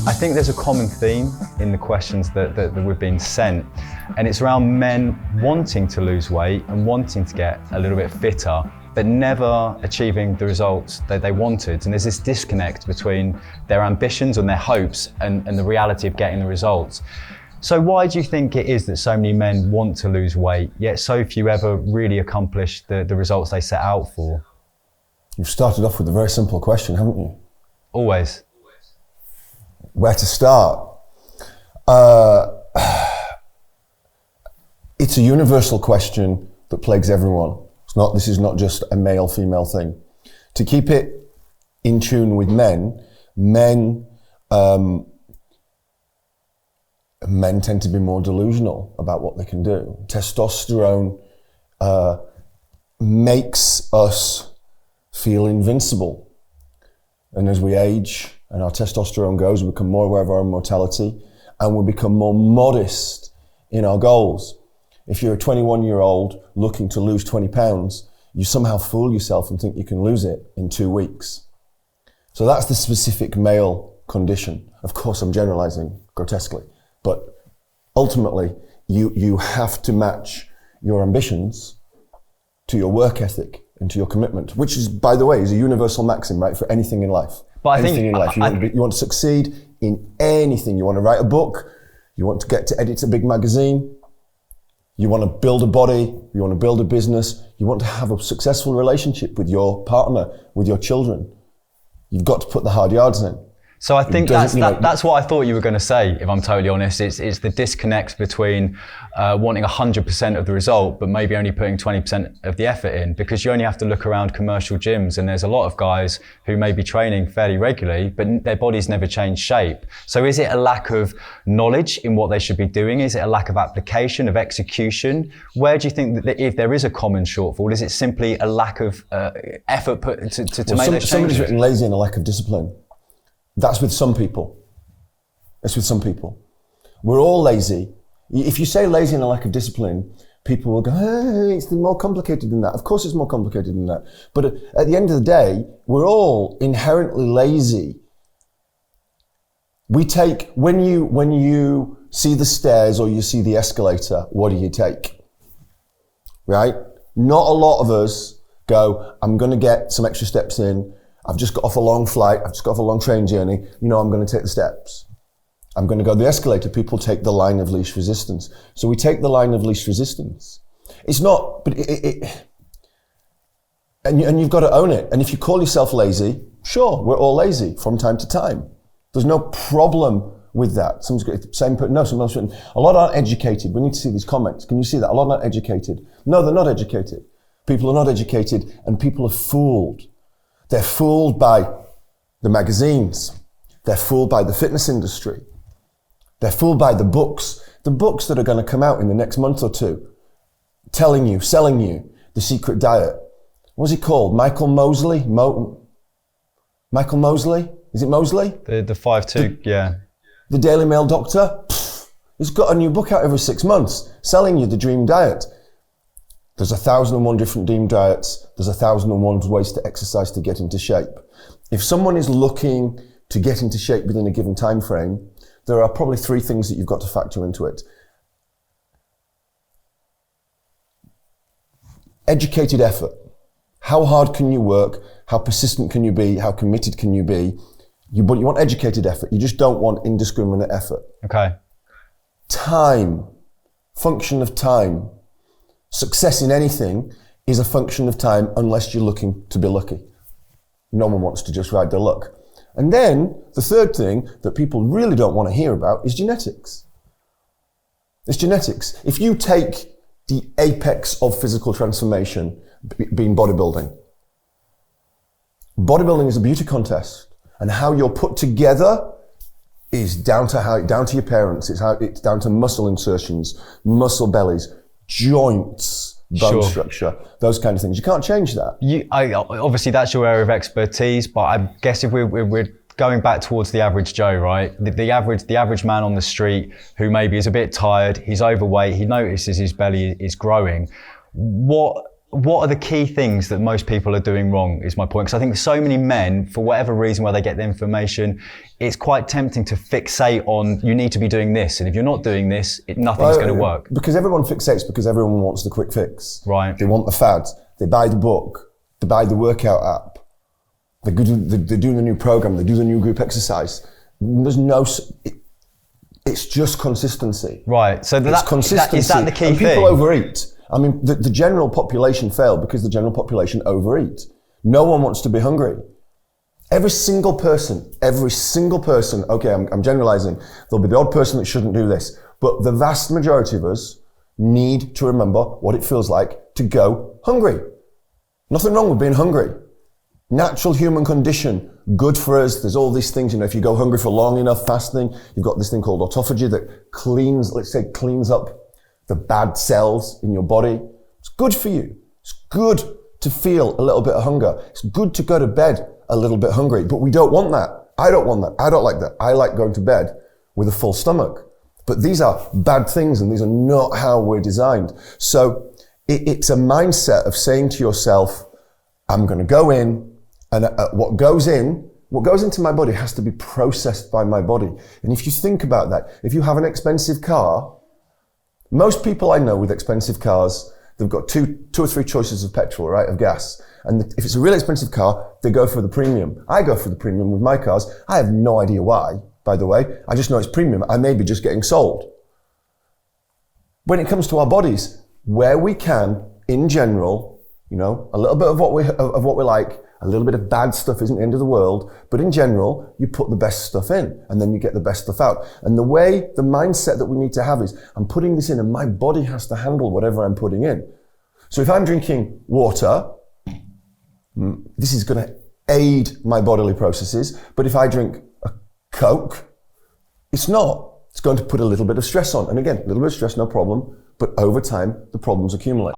I think there's a common theme in the questions that we've been sent, and it's around men wanting to lose weight and wanting to get a little bit fitter, but never achieving the results that they wanted. And there's this disconnect between their ambitions and their hopes and the reality of getting the results. So why do you think it is that so many men want to lose weight, yet so few ever really accomplish the results they set out for? You've started off with a very simple question, haven't you? Always. Where to start? It's a universal question that plagues everyone. This is not just a male-female thing. To keep it in tune with men tend to be more delusional about what they can do. Testosterone makes us feel invincible. And as we age and our testosterone goes, we become more aware of our own mortality and we become more modest in our goals. If you're a 21-year-old looking to lose 20 pounds, you somehow fool yourself and think you can lose it in 2 weeks. So that's the specific male condition. Of course, I'm generalizing grotesquely, but ultimately, you have to match your ambitions to your work ethic and to your commitment, which is, by the way, is a universal maxim, right, for anything in life. But anything in life. You want to succeed in anything. You want to write a book. You want to get to edit a big magazine. You want to build a body. You want to build a business. You want to have a successful relationship with your partner, with your children. You've got to put the hard yards in. So I think that's what I thought you were going to say, if I'm totally honest. It's the disconnect between wanting 100% of the result, but maybe only putting 20% of the effort in, because you only have to look around commercial gyms and there's a lot of guys who may be training fairly regularly, but their bodies never change shape. So is it a lack of knowledge in what they should be doing? Is it a lack of application, of execution? Where do you think that if there is a common shortfall, is it simply a lack of effort put to make those changes? Somebody's written lazy and a lack of discipline. That's with some people. It's with some people. We're all lazy. If you say lazy and a lack of discipline, people will go, hey, it's more complicated than that. Of course it's more complicated than that. But at the end of the day, we're all inherently lazy. When you see the stairs or you see the escalator, what do you take? Right? Not a lot of us go, I'm going to get some extra steps in. I've just got off a long flight. I've just got off a long train journey. I'm going to take the steps. I'm going to go the escalator. People take the line of least resistance. So we take the line of least resistance. It's not, but and you've got to own it. And if you call yourself lazy, sure, we're all lazy from time to time. There's no problem with that. Someone's got someone else written, a lot aren't educated. We need to see these comments. Can you see that? A lot aren't educated. No, they're not educated. People are not educated and people are fooled. They're fooled by the magazines. They're fooled by the fitness industry. They're fooled by the books that are going to come out in the next month or two, selling you the secret diet. What's he called? Michael Mosley? Michael Mosley? Is it Mosley? The 5'2", yeah. The Daily Mail doctor? He's got a new book out every 6 months, selling you the dream diet. There's 1,001 different dream diets. There's 1,001 ways to exercise to get into shape. If someone is looking to get into shape within a given time frame, there are probably 3 things that you've got to factor into it. Educated effort. How hard can you work? How persistent can you be? How committed can you be? But you want educated effort. You just don't want indiscriminate effort. Okay. Time. Function of time. Success in anything is a function of time unless you're looking to be lucky. No one wants to just ride their luck. And then the third thing that people really don't want to hear about is genetics. It's genetics. If you take the apex of physical transformation, being bodybuilding is a beauty contest, and how you're put together is down to your parents. It's down to muscle insertions, muscle bellies, joints, bone structure, those kind of things. You can't change that. Obviously, that's your area of expertise, but I guess if we're going back towards the average Joe, right? The average man on the street who maybe is a bit tired, he's overweight, he notices his belly is growing. What what are the key things that most people are doing wrong is my point. Because I think so many men, for whatever reason where they get the information, it's quite tempting to fixate on, you need to be doing this. And if you're not doing this, nothing's going to work. Because everyone fixates because everyone wants the quick fix. Right. They want the fad. They buy the book. They buy the workout app. They do the new program. They do the new group exercise. It's just consistency. Right. So it's consistency. Is that the key and thing? People overeat. I mean, the general population fail because the general population overeat. No one wants to be hungry. Every single person, okay, I'm generalizing. There'll be the odd person that shouldn't do this. But the vast majority of us need to remember what it feels like to go hungry. Nothing wrong with being hungry. Natural human condition, good for us. There's all these things, if you go hungry for long enough, fasting, you've got this thing called autophagy that cleans up the bad cells in your body. It's good for you. It's good to feel a little bit of hunger. It's good to go to bed a little bit hungry, but we don't want that. I don't want that. I don't like that. I like going to bed with a full stomach. But these are bad things and these are not how we're designed. So it's a mindset of saying to yourself, I'm going to go in, and what goes into my body has to be processed by my body. And if you think about that, if you have an expensive car, most people I know with expensive cars, they've got two or three choices of petrol, right, of gas. And if it's a really expensive car, they go for the premium. I go for the premium with my cars. I have no idea why, by the way. I just know it's premium. I may be just getting sold. When it comes to our bodies, where we can, in general, a little bit of what we like, a little bit of bad stuff isn't the end of the world, but in general, you put the best stuff in and then you get the best stuff out. And the mindset that we need to have is, I'm putting this in and my body has to handle whatever I'm putting in. So if I'm drinking water, this is going to aid my bodily processes. But if I drink a Coke, it's not. It's going to put a little bit of stress on. And again, a little bit of stress, no problem. But over time, the problems accumulate.